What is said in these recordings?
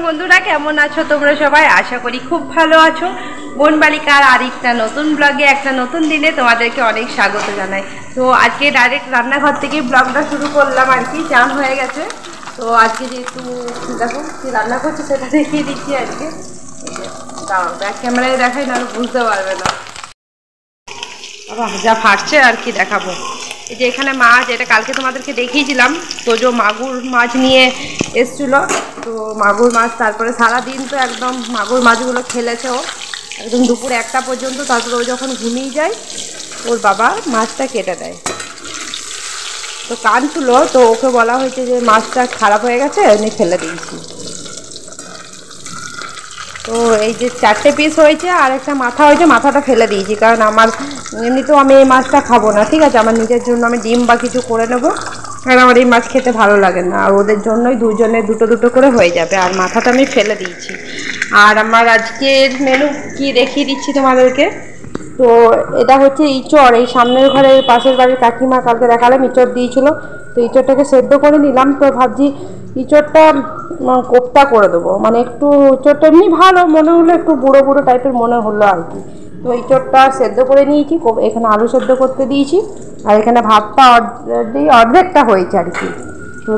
বন্ধুরা কেমন আছো তোমরা সবাই? আশা করি খুব ভালো আছো। বোন বালিকার আরেকটা নতুন ব্লগে একটা নতুন দিনে তোমাদেরকে অনেক স্বাগত জানাই। তো আজকে ডাইরেক্ট রান্নাঘর থেকে ব্লগটা শুরু করলাম আর কি, চান হয়ে গেছে। তো আজকে যেহেতু দেখো কি রান্না করছে সেটা দেখিয়ে দিচ্ছি আজকে। দাঁড়াও ব্যাক ক্যামেরায় দেখাই না বুঝতে পারবে না, যা ফাটছে আর কি দেখাবো। এই যে এখানে মাছ, এটা কালকে তোমাদেরকে দেখিয়েছিলাম তো, যে মাগুর মাছ নিয়ে এসছিলো। তো মাগুর মাছ তারপরে সারাদিন তো একদম মাগুর মাছগুলো খেলেছে ও একদম দুপুর 1টা পর্যন্ত। তারপরে ও যখন ঘুমিয়ে যায় ওর বাবা মাছটা কেটে দেয়। তো কাঁদছিল, তো ওকে বলা হয়েছে যে মাছটা খারাপ হয়ে গেছে এমনি ফেলে দিয়েছি। তো এই যে 4টে পিস হয়েছে আর একটা মাথা হয়েছে, মাথাটা ফেলে দিয়েছি কারণ আমার এমনিতেও আমি এই মাছটা খাবো না, ঠিক আছে। আমার নিজের জন্য আমি ডিম বা কিছু করে নেবো, কারণ আমার এই মাছ খেতে ভালো লাগে না। আর ওদের জন্যই দুজনে দুটো দুটো করে হয়ে যাবে, আর মাথাটা আমি ফেলে দিয়েছি। আর আমার আজকের মেনু কি দেখিয়ে দিচ্ছি তোমাদেরকে। তো এটা হচ্ছে ইঁচড়, এই সামনের ঘরে পাশের বাড়ির কাকিমা কালকে দেখালাম ইঁচড় দিয়েছিলো। তো ইঁচড়টাকে সেদ্ধ করে নিলাম। তো ভাবছি ইঁচড়টা কোপ্তা করে দেবো, মানে একটু ইঁচড়টা এমনি ভালো মনে হলো, একটু বুড়ো বুড়ো টাইপের মনে হলো আর কি। তো ইঁচড়টা সেদ্ধ করে নিয়েছি, এখানে আলু সেদ্ধ করতে দিয়েছি, আর এখানে ভাতটা অর্ধেকটা হয়েছে আর কি। তো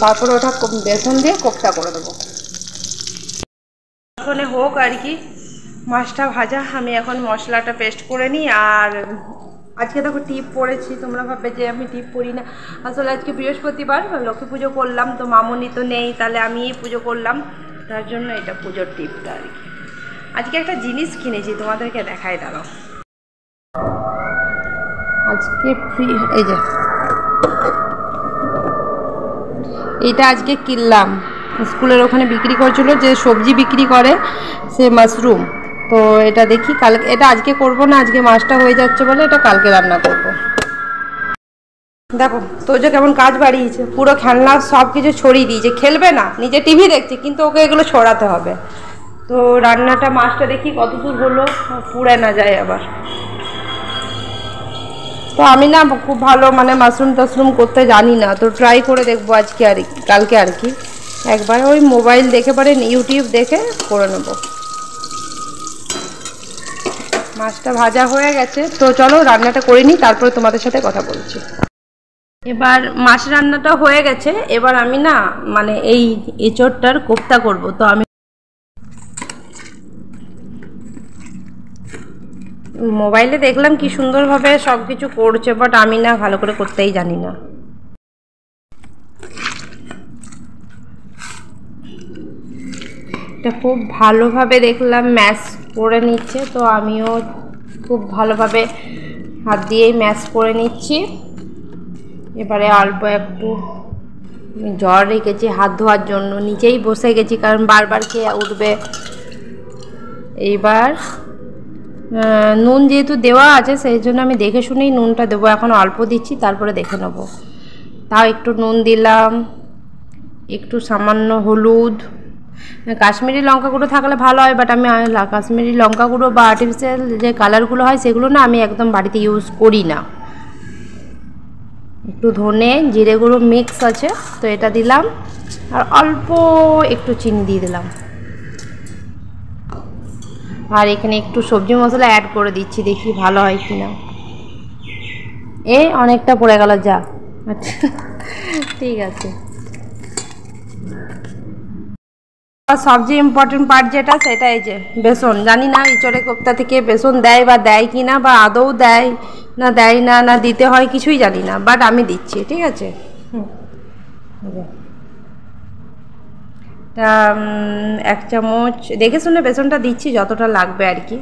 তারপরে ওটা বেসন দিয়ে কোপ্তা করে দেবো। এখন হোক আর কি মাছটা ভাজা, আমি এখন মশলাটা পেস্ট করে নিই। আর আজকে দেখো টিপ পড়েছি, তোমরা ভাববে যে আমি টিপ পড়ি না। আসলে আজকে বৃহস্পতিবার, লক্ষ্মী পুজো করলাম, তো মামনি তো নেই, তাহলে আমিই পুজো করলাম, তার জন্য এটা পুজোর টিপটা আর কি। আজকে একটা জিনিস কিনেছি, তোমাদেরকে দেখাই, দাঁড়াও। আজকে ফ্রি, এই যে এইটা আজকে কিনলাম, স্কুলের ওখানে বিক্রি করছিল, যে সবজি বিক্রি করে সে মাশরুম। তো এটা দেখি কালকে, এটা আজকে করব না, আজকে মাছটা হয়ে যাচ্ছে বলে এটা কালকে রান্না করব। দেখো তো যে কেমন কাজ বাড়িয়েছে, পুরো খেলনা সব কিছু ছড়িয়ে দিয়েছে, খেলবে না, নিজে টিভি দেখছে কিন্তু ওকে এগুলো ছড়াতে হবে। তো রান্নাটা মাছটা দেখি কত দূর হলো, পুড়ে না যায় আবার। তো আমি না খুব ভালো মানে মাশরুম টাশরুম করতে জানি না, তো ট্রাই করে দেখবো আজকে আর কালকে আর কি, একবার ওই মোবাইল দেখে পরে ইউটিউব দেখে করে নেব। মাছটা ভাজা হয়ে গেছে, তো চলো রান্নাটা করে নিই, তারপরে তোমাদের সাথে কথা বলছি। এবার মাছ রান্নাটা হয়ে গেছে, এবার আমি না মানে এই এঁচড়টার কোপ্তা করব। তো আমি মোবাইলে দেখলাম কি সুন্দরভাবে সব কিছু করছে, বাট আমি না ভালো করে করতেই জানি না। এটা খুব ভালোভাবে দেখলাম ম্যাশ করে নিচ্ছে, তো আমিও খুব ভালোভাবে হাত দিয়েই ম্যাশ করে নিচ্ছি। এবারে অল্প একটু জল রেখেছি হাত ধোয়ার জন্য, নিচেই বসে গেছি কারণ বারবার খেয়ে উঠবে। এইবার নুন যেহেতু দেওয়া আছে সেই জন্য আমি দেখে শুনেই নুনটা দেবো, এখন অল্প দিচ্ছি তারপরে দেখে নেব। তাও একটু নুন দিলাম, একটু সামান্য হলুদ, কাশ্মীরি লঙ্কা গুঁড়ো থাকলে ভালো হয়, বাট আমি কাশ্মীরি লঙ্কা গুঁড়ো বা আর্টিফিশিয়াল যে কালারগুলো হয় সেগুলো না আমি একদম বাড়িতে ইউজ করি না। একটু ধনে জিরে গুঁড়ো মিক্স আছে তো এটা দিলাম, আর অল্প একটু চিনি দিয়ে দিলাম। আর এখানে একটু সবজি মশলা অ্যাড করে দিচ্ছি, দেখি ভালো হয় কিনা। অনেকটা পড়ে গেল, যা আচ্ছা ঠিক আছে। আর সবচেয়ে ইম্পর্টেন্ট পার্ট যেটা, সেটা এই যে বেসন। জানি না ইঁচড়ে কোপ্তা থেকে বেসন দেয় বা দেয় কি না, বা আদৌ দেয় না দেয় না, না দিতে হয় কিছুই জানি না, বাট আমি দিচ্ছি, ঠিক আছে। তা 1 চামচ দেখে শুনে বেসনটা দিচ্ছি যতটা লাগবে আর কি।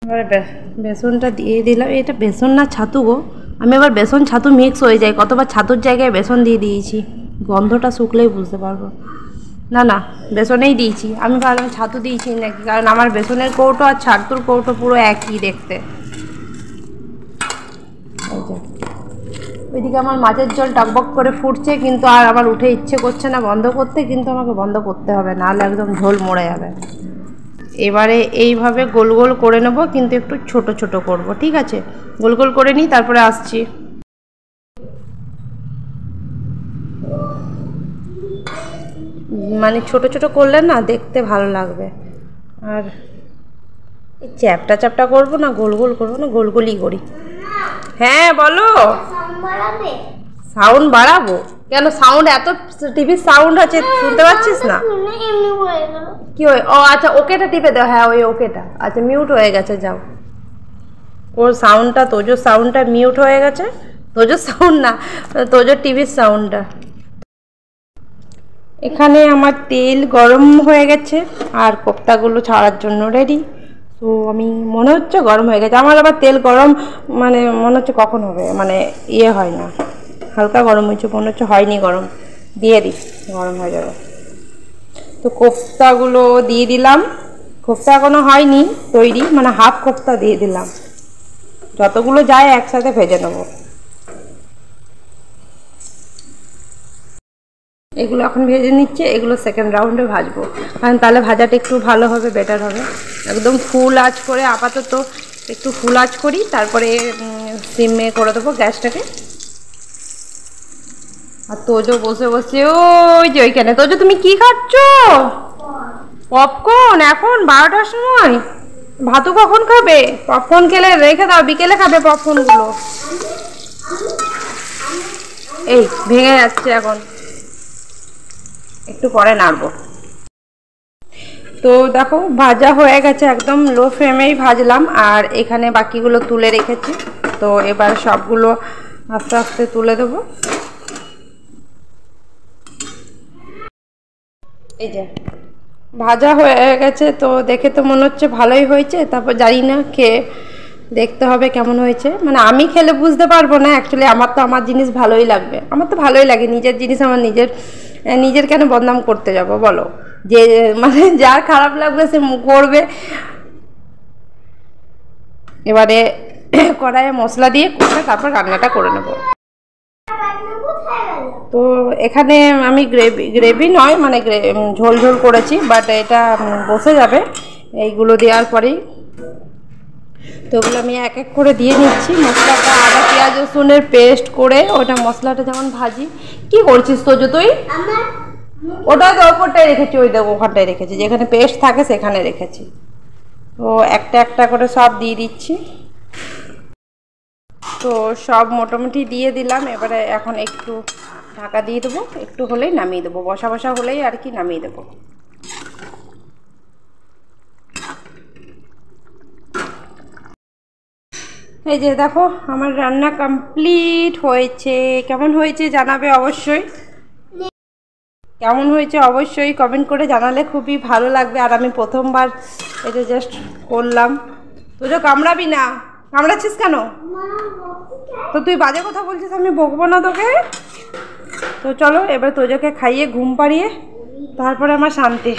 এবারে বেসনটা দিয়ে দিলাম, এটা বেসন না ছাতু গো, আমি আবার বেসন ছাতু মিক্স হয়ে যায়, কতবার ছাতুর জায়গায় বেসন দিয়ে দিয়েছি, গন্ধটা শুকলেই বুঝতে পারবো। না না বেসনেই দিয়েছি, আমি ভাবলাম ছাতু দিয়েছি নাকি, কারণ আমার বেসনের কৌটো আর ছাতুর কৌটো পুরো একই দেখতে। ওইদিকে আমার মাছের ঝোল টকবক করে ফুটছে, কিন্তু আর আমার উঠে ইচ্ছে করছে না বন্ধ করতে, কিন্তু আমাকে বন্ধ করতে হবে, নাহলে একদম ঝোল মরে যাবে। এবারে এইভাবে গোল গোল করে নেব, কিন্তু একটু ছোট ছোট করব, ঠিক আছে। গোল গোল করে নিই তারপরে আসছি। মানে ছোট ছোট করলে না দেখতে ভালো লাগবে। আর চ্যাপটা চ্যাপটা করবো না, গোল গোল করবো না, গোল গোলই করি। হ্যাঁ বলো। সাউন্ড বাড়াবো কেন? সাউন্ড এত টিভির সাউন্ড আছে, শুনতে পাচ্ছিস না? কি হয়? ও আচ্ছা, ওকেটা টিপে দাও। হ্যাঁ ওই ওকেটা, আচ্ছা মিউট হয়ে গেছে, যাও। ওর সাউন্ডটা, তোজোর সাউন্ডটা মিউট হয়ে গেছে। তোজোর সাউন্ড না, তোজোর টিভির সাউন্ডটা। এখানে আমার তেল গরম হয়ে গেছে আর কোপ্তাগুলো ছাড়ার জন্য রেডি। তো আমি মনে হচ্ছে গরম হয়ে গেছে। আমার আবার তেল গরম মানে মনে হচ্ছে কখন হবে, মানে ইয়ে হয় না, হালকা গরম হয়েছে, মনে হচ্ছে হয়নি গরম। দিয়ে দিই, গরম হয়ে যাবে। তো কোপ্তাগুলো দিয়ে দিলাম। কোপ্তা এখনো হয়নি তৈরি, মানে হাফ কোপ্তা দিয়ে দিলাম। যতগুলো যায় একসাথে ভেজে নেবো। এগুলো এখন ভেজে নিচ্ছে, এগুলো সেকেন্ড রাউন্ডে ভাজবো, কারণ তাহলে ভাজাটা একটু ভালো হবে, বেটার হবে। একদম ফুল আঁচ করে, আপাতত একটু ফুল আঁচ করি, তারপরে সিমে করে দেবো গ্যাসটাকে। আর তোজো বসে বসে ওই যে ওইখানে। তোজো তুমি কি খাচ্ছ? পপকর্ন? এখন 12টার সময়? ভাতু কখন খাবে? পপকর্ন খেলে রেখে দাও, বিকেলে খাবে পপকর্নগুলো। এই ভেঙে যাচ্ছে, এখন একটু পরে নাড়বো। তো দেখো ভাজা হয়ে গেছে, একদম লো ফ্লেমেই ভাজলাম। আর এখানে বাকিগুলো তুলে রেখেছি, তো এবার সবগুলো আস্তে আস্তে তুলে দেবো। এই যে ভাজা হয়ে গেছে, তো দেখে তো মনে হচ্ছে ভালোই হয়েছে। তারপর জানি না, খেয়ে দেখতে হবে কেমন হয়েছে। মানে আমি খেলে বুঝতে পারবো না অ্যাকচুয়ালি। আমার তো আমার জিনিস ভালোই লাগবে, আমার তো ভালোই লাগে। নিজের জিনিস আমার নিজের কেন বদনাম করতে যাব বলো? যে মানে যার খারাপ লাগবে সে করবে। এবারে কড়াইয়ে মশলা দিয়ে কষে তারপর রান্নাটা করে নেব। তো এখানে আমি গ্রেভি নয়, মানে ঝোল ঝোল করেছি, বাট এটা বসে যাবে এইগুলো দেওয়ার পরেই। তো ওগুলো আমি এক এক করে দিয়ে নিচ্ছি। মশলাটা আদা পেঁয়াজ রসুনের পেস্ট করে ওটা মশলাটা যেমন ভাজি। কি করছিস তোজো তুই? ওটা তো ওপরটাই রেখেছি, ওই দেখো ওখানটায় রেখেছি, যেখানে পেস্ট থাকে সেখানে রেখেছি। তো একটা একটা করে সব দিয়ে দিচ্ছি। তো সব মোটামুটি দিয়ে দিলাম। এবারে এখন একটু ঢাকা দিয়ে দেবো, একটু হলেই নামিয়ে দেবো, বসা বসা হলেই আর কি নামিয়ে দেবো। এই যে দেখো আমার রান্না কমপ্লিট হয়েছে। কেমন হয়েছে জানাবে অবশ্যই। কেমন হয়েছে অবশ্যই কমেন্ট করে জানালে খুবই ভালো লাগবে। আর আমি প্রথমবার এটা জাস্ট করলাম। তুই তো কামড়াবি না, কামড়াচ্ছিস কেন? তো তুই বাজে কথা বলছিস, আমি বকবো না তোকে। তো চলো এবার তোজোকে খাইয়ে ঘুম পাড়িয়ে তারপরে আমার শান্তি।